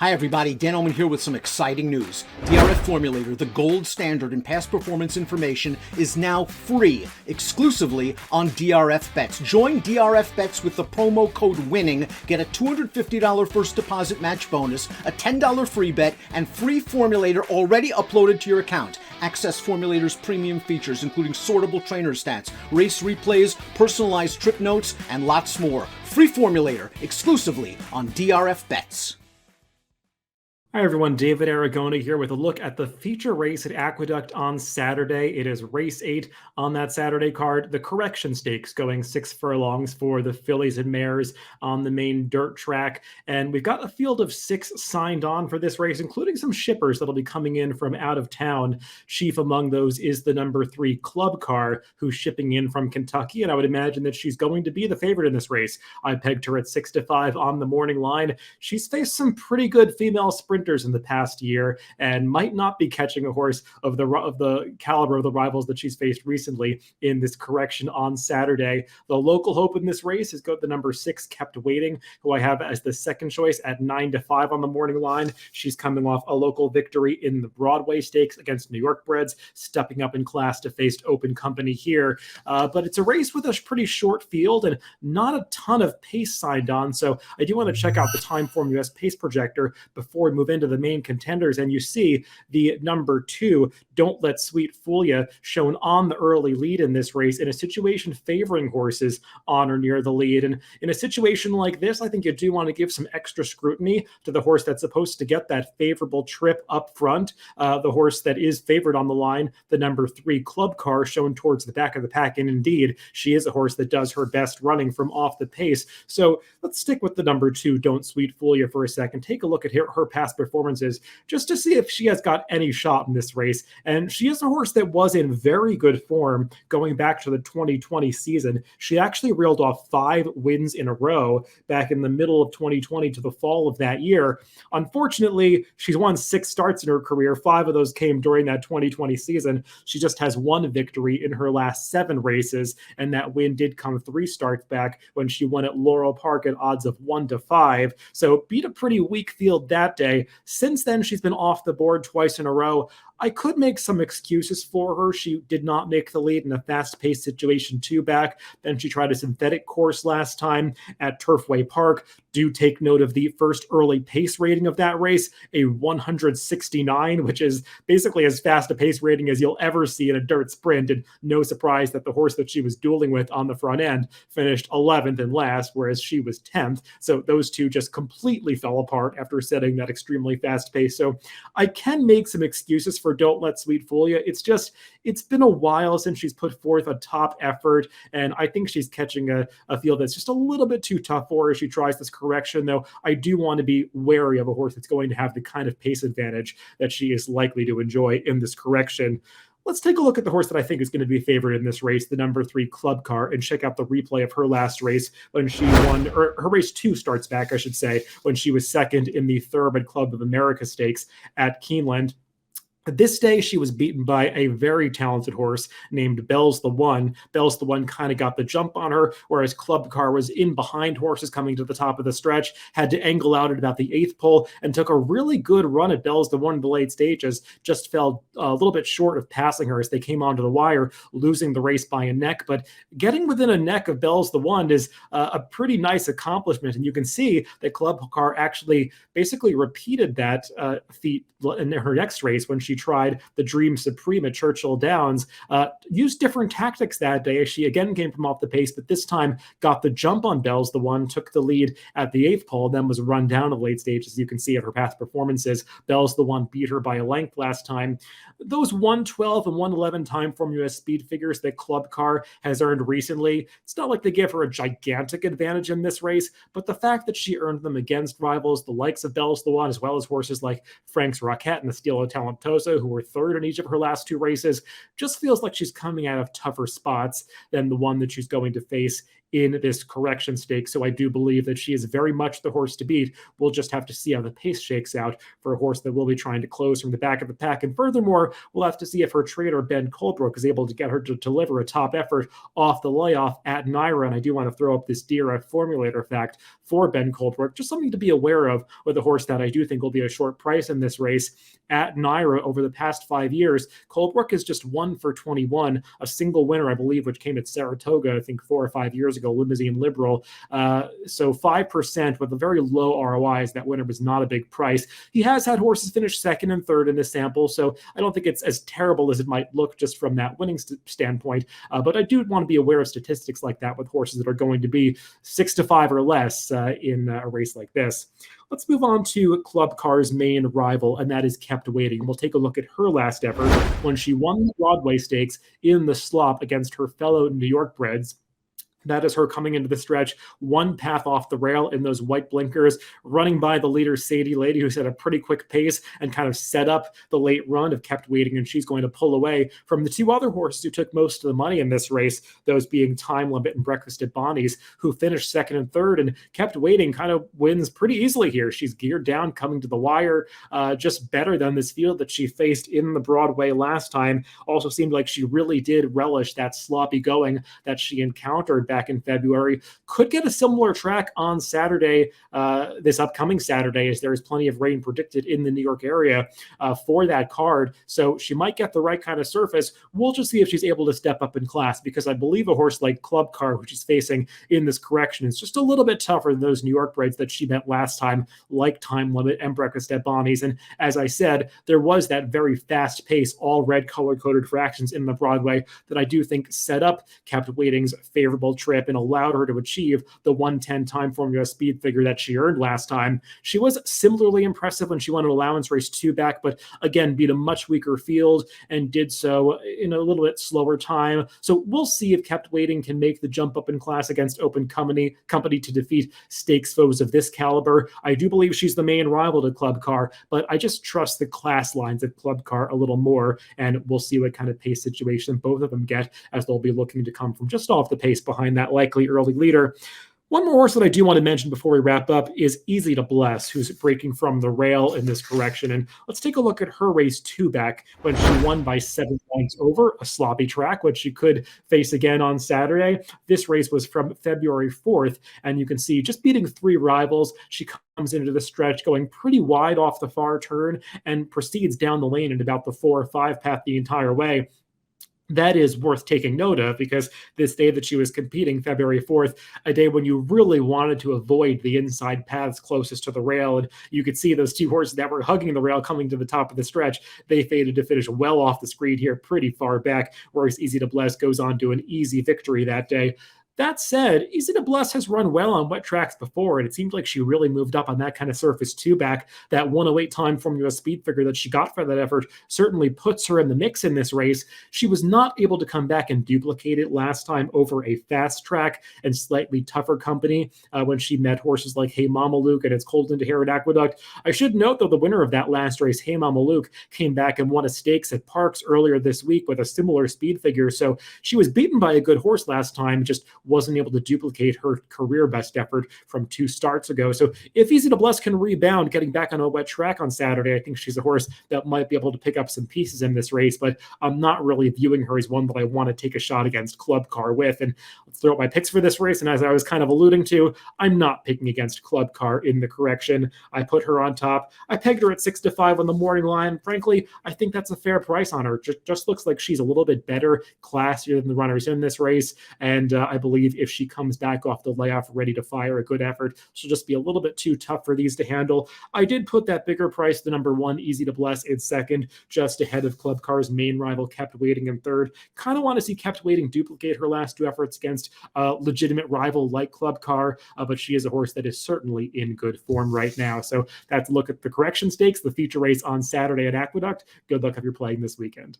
Hi everybody, Dan Oman here with some exciting news. DRF Formulator, the gold standard in past performance information, is now free, exclusively on DRF Bets. Join DRF Bets with the promo code WINNING, get a $250 first deposit match bonus, a $10 free bet, and free Formulator already uploaded to your account. Access Formulator's premium features, including sortable trainer stats, race replays, personalized trip notes, and lots more. Free Formulator, exclusively on DRF Bets. Hi everyone, David Aragona here with a look at the feature race at Aqueduct on Saturday. It is race 8 on that Saturday card, the correction stakes going 6 furlongs for the fillies and mares on the main dirt track. And we've got a field of 6 signed on for this race, including some shippers that'll be coming in from out of town. Chief among those is the number 3 Club Car, who's shipping in from Kentucky, and I would imagine that she's going to be the favorite in this race. I pegged her at 6-5 on the morning line. She's faced some pretty good female sprinters in the past year and might not be catching a horse of the caliber of the rivals that she's faced recently in this correction on Saturday. The local hope in this race has got the number 6 Kept Waiting, who I have as the second choice at 9-5 on the morning line. She's coming off a local victory in the Broadway Stakes against New York breds, stepping up in class to face Open Company here. But it's a race with a pretty short field and not a ton of pace signed on, so I do want to check out the Timeform US pace projector before we move into the main contenders, and you see the number 2 Don't Let Sweet Fool Ya shown on the early lead in this race in a situation favoring horses on or near the lead. And in a situation like this, I think you do want to give some extra scrutiny to the horse that's supposed to get that favorable trip up front, the horse that is favored on the line, the number 3 Club Car, shown towards the back of the pack, and indeed she is a horse that does her best running from off the pace. So let's stick with the number 2 Don't Sweet Fool Ya for a second. Take a look at her past performances just to see if she has got any shot in this race. And she is a horse that was in very good form going back to the 2020 season. She actually reeled off 5 wins in a row back in the middle of 2020 to the fall of that year. Unfortunately, she's won 6 starts in her career. 5 of those came during that 2020 season. She just has 1 victory in her last 7 races, and that win did come 3 starts back when she won at Laurel Park at odds of 1-5. So beat a pretty weak field that day. Since then, she's been off the board twice in a row. I could make some excuses for her. She did not make the lead in a fast-paced situation 2 back. Then she tried a synthetic course last time at Turfway Park. Do take note of the first early pace rating of that race, a 169, which is basically as fast a pace rating as you'll ever see in a dirt sprint. And no surprise that the horse that she was dueling with on the front end finished 11th and last, whereas she was 10th. So those two just completely fell apart after setting that extremely fast pace. So I can make some excuses for Don't Let Sweet Fool Ya. It's been a while since she's put forth a top effort, and I think she's catching a field that's just a little bit too tough for her as she tries this correction, though I do want to be wary of a horse that's going to have the kind of pace advantage that she is likely to enjoy in this correction. Let's take a look at the horse that I think is going to be favored in this race, the number 3 Club Car, and check out the replay of her last race when she won, or her race 2 starts back, I should say, when she was second in the Thoroughbred Club of America Stakes at Keeneland. This day, she was beaten by a very talented horse named Bell's the One. Bell's the One kind of got the jump on her, whereas Club Car was in behind horses coming to the top of the stretch, had to angle out at about the 8th pole, and took a really good run at Bell's the One in the late stages, just fell a little bit short of passing her as they came onto the wire, losing the race by a neck. But getting within a neck of Bell's the One is a pretty nice accomplishment, and you can see that Club Car actually basically repeated that feat in her next race when she tried the Dream Supreme at Churchill Downs, used different tactics that day as she again came from off the pace, but this time got the jump on Bell's the One, took the lead at the 8th pole, then was run down of late stage, as you can see of her past performances. Bell's the One beat her by a length last time. Those 112 and 111 Timeform US speed figures that Club Car has earned recently, it's not like they give her a gigantic advantage in this race, but the fact that she earned them against rivals, the likes of Bell's the One, as well as horses like Frank's Roquette and the Stilo Talentoso, who were 3rd in each of her last 2 races, just feels like she's coming out of tougher spots than the one that she's going to face in this correction stake. So I do believe that she is very much the horse to beat. We'll just have to see how the pace shakes out for a horse that will be trying to close from the back of the pack. And furthermore, we'll have to see if her trainer, Ben Colebrook, is able to get her to deliver a top effort off the layoff at Naira. And I do want to throw up this DRF formulator fact for Ben Colebrook, just something to be aware of with a horse that I do think will be a short price in this race. At Naira over the past 5 years, Colebrook is just 1 for 21, a single winner, I believe, which came at Saratoga, I think 4 or 5 years ago, Limousine Liberal. So 5% with a very low ROI, as that winner was not a big price. He has had horses finish second and third in this sample, so I don't think it's as terrible as it might look just from that winning standpoint. But I do want to be aware of statistics like that with horses that are going to be 6 to 5 or less in a race like this. Let's move on to Club Car's main rival, and that is Kept Waiting. We'll take a look at her last effort when she won the Broadway Stakes in the slop against her fellow New York breds. That is her coming into the stretch, one path off the rail in those white blinkers, running by the leader, Sadie Lady, who set a pretty quick pace and kind of set up the late run of Kept Waiting, and she's going to pull away from the two other horses who took most of the money in this race, those being Time Limit and Breakfast at Bonnie's, who finished second and third, and Kept Waiting kind of wins pretty easily here. She's geared down, coming to the wire, just better than this field that she faced in the Broadway last time. Also seemed like she really did relish that sloppy going that she encountered back in February. Could get a similar track on Saturday, this upcoming Saturday, as there is plenty of rain predicted in the New York area for that card. So she might get the right kind of surface. We'll just see if she's able to step up in class, because I believe a horse like Club Car, which she's facing in this correction, is just a little bit tougher than those New York breds that she met last time, like Time Limit and Breakfast at Bonnie's. And as I said, there was that very fast pace, all red color-coded fractions in the Broadway that I do think set up Kept Waiting's favorable trip and allowed her to achieve the 110 time formula speed figure that she earned last time. She was similarly impressive when she won an allowance race 2 back, but again, beat a much weaker field and did so in a little bit slower time. So we'll see if Kept Waiting can make the jump up in class against Open Company to defeat stakes foes of this caliber. I do believe she's the main rival to Club Car, but I just trust the class lines of Club Car a little more, and we'll see what kind of pace situation both of them get, as they'll be looking to come from just off the pace behind that likely early leader. One more horse that I do want to mention before we wrap up is Easy to Bless, who's breaking from the rail in this correction. And let's take a look at her race 2 back when she won by 7 points over a sloppy track, which she could face again on Saturday. This race was from February 4th, and you can see just beating 3 rivals, she comes into the stretch going pretty wide off the far turn and proceeds down the lane in about the 4 or 5 path the entire way. That is worth taking note of, because this day that she was competing, February 4th, a day when you really wanted to avoid the inside paths closest to the rail, and you could see those 2 horses that were hugging the rail coming to the top of the stretch, they faded to finish well off the screen here, pretty far back, whereas Easy to Bless goes on to an easy victory that day. That said, Easy to Bless has run well on wet tracks before, and it seems like she really moved up on that kind of surface 2 back. That 108 time formula speed figure that she got for that effort certainly puts her in the mix in this race. She was not able to come back and duplicate it last time over a fast track and slightly tougher company when she met horses like Hey Mama Luke and It's Cold Into Hair at Aqueduct. I should note, though, the winner of that last race, Hey Mama Luke, came back and won a stakes at Parks earlier this week with a similar speed figure. So she was beaten by a good horse last time, just wasn't able to duplicate her career best effort from 2 starts ago. So if Easy to Bless can rebound, getting back on a wet track on Saturday, I think she's a horse that might be able to pick up some pieces in this race, but I'm not really viewing her as one that I want to take a shot against Club Car with. And let's throw out my picks for this race. And as I was kind of alluding to, I'm not picking against Club Car in the correction. I put her on top. I pegged her at 6 to 5 on the morning line. Frankly, I think that's a fair price on her. Just looks like she's a little bit better, classier than the runners in this race. And I believe if she comes back off the layoff ready to fire a good effort, she'll just be a little bit too tough for these to handle. I did put that bigger price, the number 1, Easy to Bless, in second, just ahead of Club Car's main rival, Kept Waiting, in third. Kind of want to see Kept Waiting duplicate her last 2 efforts against a legitimate rival like Club Car, but she is a horse that is certainly in good form right now. So that's a look at the correction stakes, the feature race on Saturday at Aqueduct. Good luck if you're playing this weekend.